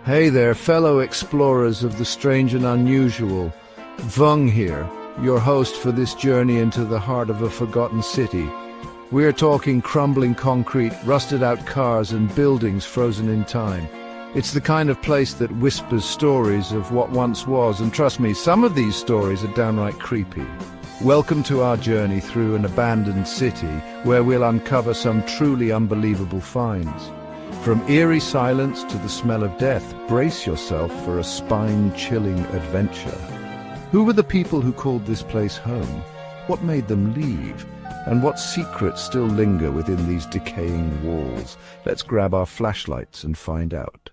Hey there, fellow explorers of the strange and unusual. Vung here, your host for this journey into the heart of a forgotten city. We're talking crumbling concrete, rusted-out cars and buildings frozen in time. It's the kind of place that whispers stories of what once was, and trust me, some of these stories are downright creepy. Welcome to our journey through an abandoned city where we'll uncover some truly unbelievable finds. From eerie silence to the smell of death, brace yourself for a spine-chilling adventure. Who were the people who called this place home? What made them leave? And what secrets still linger within these decaying walls? Let's grab our flashlights and find out.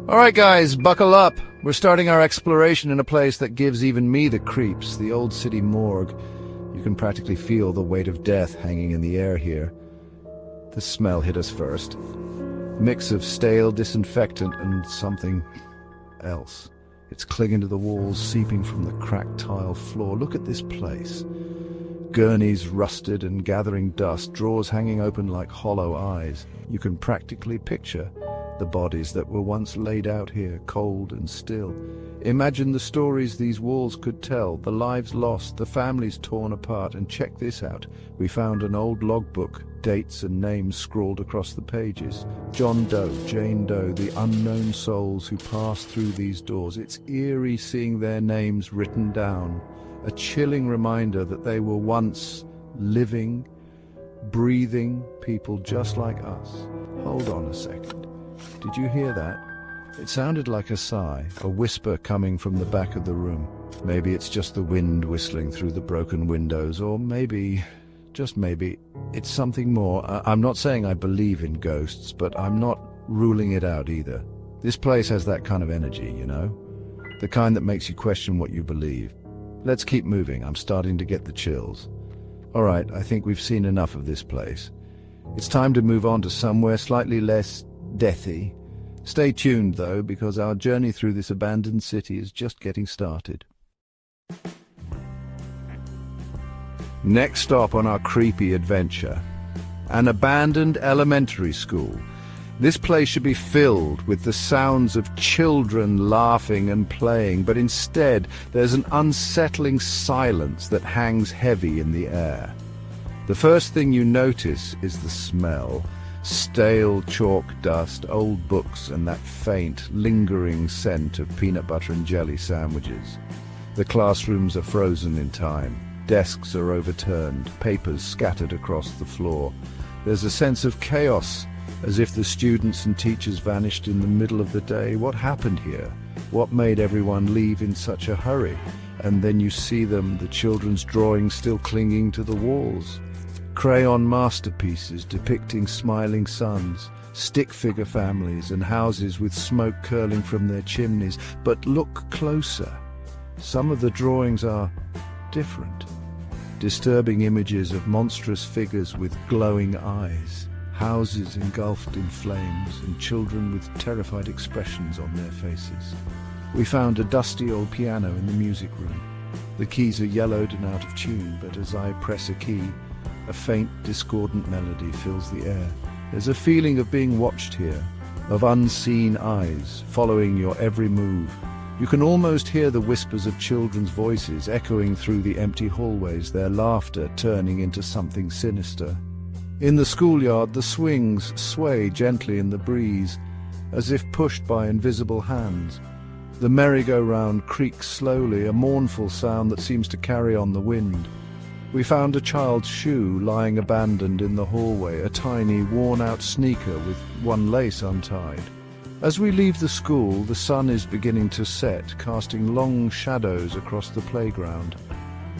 All right, guys, buckle up. We're starting our exploration in a place that gives even me the creeps, the old city morgue. You can practically feel the weight of death hanging in the air here. The smell hit us first. Mix of stale disinfectant and something else. It's clinging to the walls, seeping from the cracked tile floor. Look at this place. Gurneys rusted and gathering dust, drawers hanging open like hollow eyes. You can practically picture the bodies that were once laid out here, cold and still. Imagine the stories these walls could tell, the lives lost, the families torn apart. And check this out. We found an old logbook, dates and names scrawled across the pages. John Doe, Jane Doe, the unknown souls who passed through these doors. It's eerie seeing their names written down, a chilling reminder that they were once living, breathing people just like us. Hold on a second. Did you hear that? It sounded like a sigh, a whisper coming from the back of the room. Maybe it's just the wind whistling through the broken windows, or maybe, just maybe, it's something more. I'm not saying I believe in ghosts, but I'm not ruling it out either. This place has that kind of energy, you know? The kind that makes you question what you believe. Let's keep moving. I'm starting to get the chills. All right, I think we've seen enough of this place. It's time to move on to somewhere slightly less deathy. Stay tuned, though, because our journey through this abandoned city is just getting started. Next stop on our creepy adventure, an abandoned elementary school. This place should be filled with the sounds of children laughing and playing, but instead there's an unsettling silence that hangs heavy in the air. The first thing you notice is the smell. Stale chalk dust, old books, and that faint, lingering scent of peanut butter and jelly sandwiches. The classrooms are frozen in time. Desks are overturned, papers scattered across the floor. There's a sense of chaos, as if the students and teachers vanished in the middle of the day. What happened here? What made everyone leave in such a hurry? And then you see them, the children's drawings still clinging to the walls. Crayon masterpieces depicting smiling suns, stick figure families and houses with smoke curling from their chimneys. But look closer. Some of the drawings are different. Disturbing images of monstrous figures with glowing eyes, houses engulfed in flames, and children with terrified expressions on their faces. We found a dusty old piano in the music room. The keys are yellowed and out of tune, but as I press a key, a faint, discordant melody fills the air. There's a feeling of being watched here, of unseen eyes following your every move. You can almost hear the whispers of children's voices echoing through the empty hallways, their laughter turning into something sinister. In the schoolyard, the swings sway gently in the breeze, as if pushed by invisible hands. The merry-go-round creaks slowly, a mournful sound that seems to carry on the wind. We found a child's shoe lying abandoned in the hallway, a tiny, worn-out sneaker with one lace untied. As we leave the school, the sun is beginning to set, casting long shadows across the playground.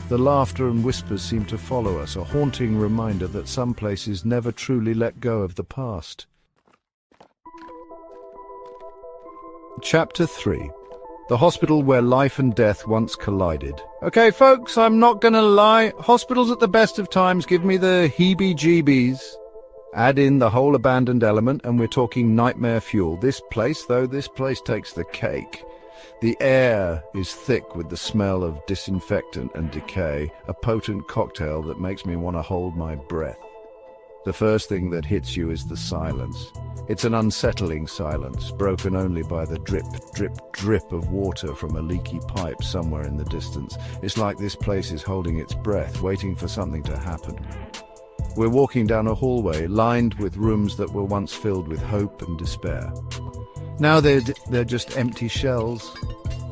The laughter and whispers seem to follow us, a haunting reminder that some places never truly let go of the past. Chapter 3. The hospital where life and death once collided. Okay, folks, I'm not gonna lie. Hospitals at the best of times give me the heebie-jeebies. Add in the whole abandoned element, and we're talking nightmare fuel. This place takes the cake. The air is thick with the smell of disinfectant and decay, a potent cocktail that makes me want to hold my breath. The first thing that hits you is the silence. It's an unsettling silence, broken only by the drip, drip, drip of water from a leaky pipe somewhere in the distance. It's like this place is holding its breath, waiting for something to happen. We're walking down a hallway lined with rooms that were once filled with hope and despair. Now they're just empty shells,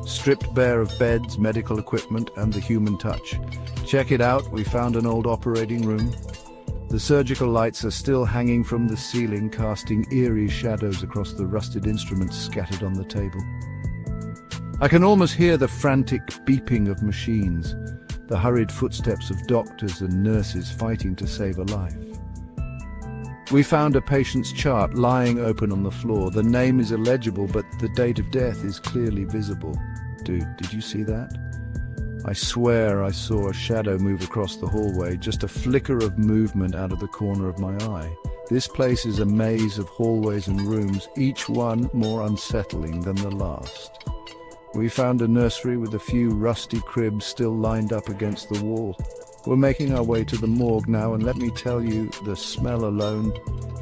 stripped bare of beds, medical equipment, and the human touch. Check it out, we found an old operating room. The surgical lights are still hanging from the ceiling, casting eerie shadows across the rusted instruments scattered on the table. I can almost hear the frantic beeping of machines, the hurried footsteps of doctors and nurses fighting to save a life. We found a patient's chart lying open on the floor. The name is illegible, but the date of death is clearly visible. Dude, did you see that? I swear I saw a shadow move across the hallway, just a flicker of movement out of the corner of my eye. This place is a maze of hallways and rooms, each one more unsettling than the last. We found a nursery with a few rusty cribs still lined up against the wall. We're making our way to the morgue now, and let me tell you, the smell alone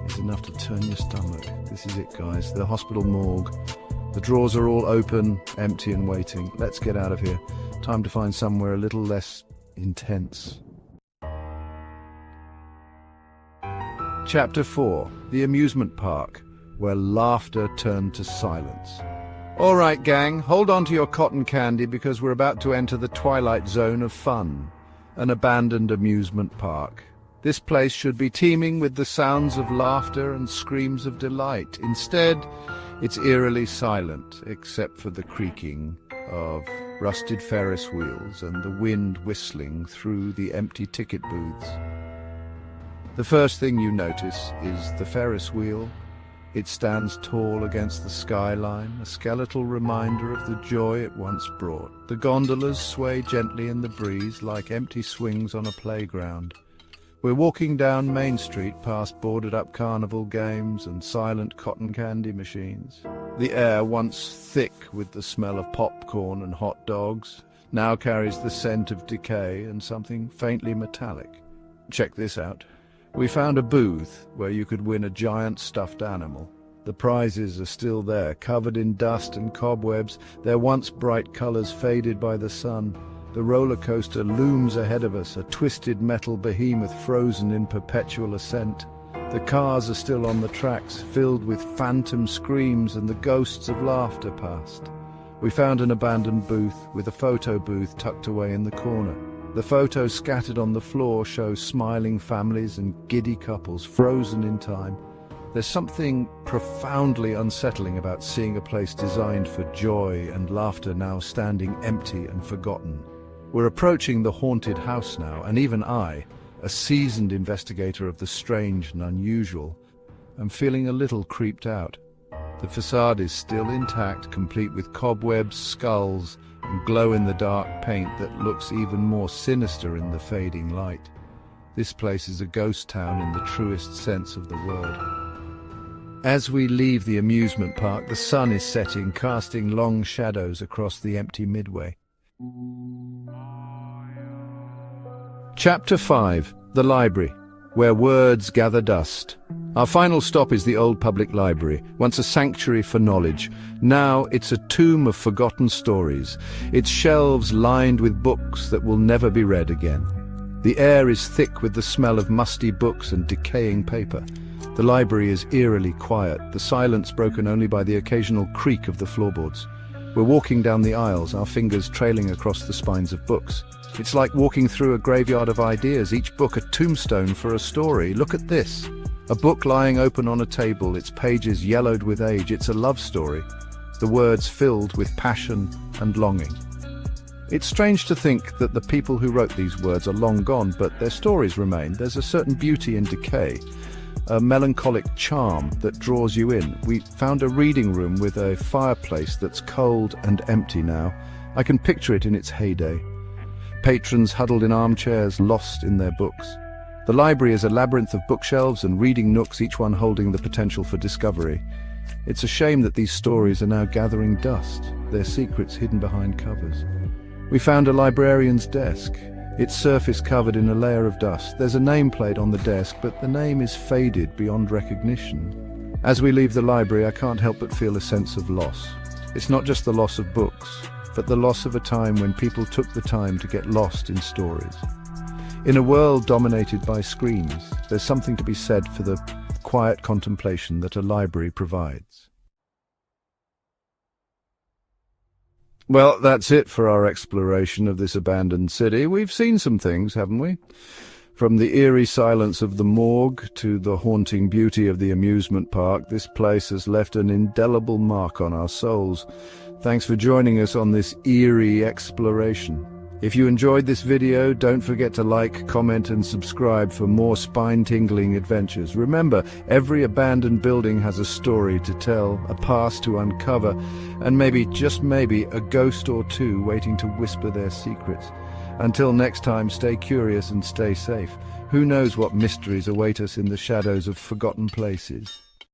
is enough to turn your stomach. This is it, guys, the hospital morgue. The drawers are all open, empty and waiting. Let's get out of here. Time to find somewhere a little less intense. Chapter 4. The Amusement Park, where laughter turned to silence. All right, gang, hold on to your cotton candy because we're about to enter the twilight zone of fun. An abandoned amusement park. This place should be teeming with the sounds of laughter and screams of delight. Instead, it's eerily silent, except for the creaking of rusted Ferris wheels and the wind whistling through the empty ticket booths. The first thing you notice is the Ferris wheel. It stands tall against the skyline, a skeletal reminder of the joy it once brought. The gondolas sway gently in the breeze like empty swings on a playground. We're walking down Main Street past boarded-up carnival games and silent cotton candy machines. The air, once thick with the smell of popcorn and hot dogs, now carries the scent of decay and something faintly metallic. Check this out. We found a booth where you could win a giant stuffed animal. The prizes are still there, covered in dust and cobwebs, their once bright colors faded by the sun. The roller coaster looms ahead of us, a twisted metal behemoth frozen in perpetual ascent. The cars are still on the tracks, filled with phantom screams and the ghosts of laughter past. We found an abandoned booth with a photo booth tucked away in the corner. The photos scattered on the floor show smiling families and giddy couples frozen in time. There's something profoundly unsettling about seeing a place designed for joy and laughter now standing empty and forgotten. We're approaching the haunted house now, and even I, a seasoned investigator of the strange and unusual, am feeling a little creeped out. The facade is still intact, complete with cobwebs, skulls, and glow-in-the-dark paint that looks even more sinister in the fading light. This place is a ghost town in the truest sense of the word. As we leave the amusement park, the sun is setting, casting long shadows across the empty midway. Chapter 5. The Library, where words gather dust. Our final stop is the old public library, once a sanctuary for knowledge. Now it's a tomb of forgotten stories, its shelves lined with books that will never be read again. The air is thick with the smell of musty books and decaying paper. The library is eerily quiet, the silence broken only by the occasional creak of the floorboards. We're walking down the aisles, our fingers trailing across the spines of books. It's like walking through a graveyard of ideas, each book a tombstone for a story. Look at this. A book lying open on a table, its pages yellowed with age. It's a love story, the words filled with passion and longing. It's strange to think that the people who wrote these words are long gone, but their stories remain. There's a certain beauty in decay, a melancholic charm that draws you in. We found a reading room with a fireplace that's cold and empty now. I can picture it in its heyday. Patrons huddled in armchairs, lost in their books. The library is a labyrinth of bookshelves and reading nooks, each one holding the potential for discovery. It's a shame that these stories are now gathering dust, their secrets hidden behind covers. We found a librarian's desk. its surface covered in a layer of dust. There's a nameplate on the desk, but the name is faded beyond recognition. As we leave the library, I can't help but feel a sense of loss. It's not just the loss of books, but the loss of a time when people took the time to get lost in stories. In a world dominated by screens, there's something to be said for the quiet contemplation that a library provides. Well, that's it for our exploration of this abandoned city. We've seen some things, haven't we? From the eerie silence of the morgue to the haunting beauty of the amusement park, this place has left an indelible mark on our souls. Thanks for joining us on this eerie exploration. If you enjoyed this video, don't forget to like, comment and subscribe for more spine-tingling adventures. Remember, every abandoned building has a story to tell, a past to uncover, and maybe, just maybe, a ghost or two waiting to whisper their secrets. Until next time, stay curious and stay safe. Who knows what mysteries await us in the shadows of forgotten places?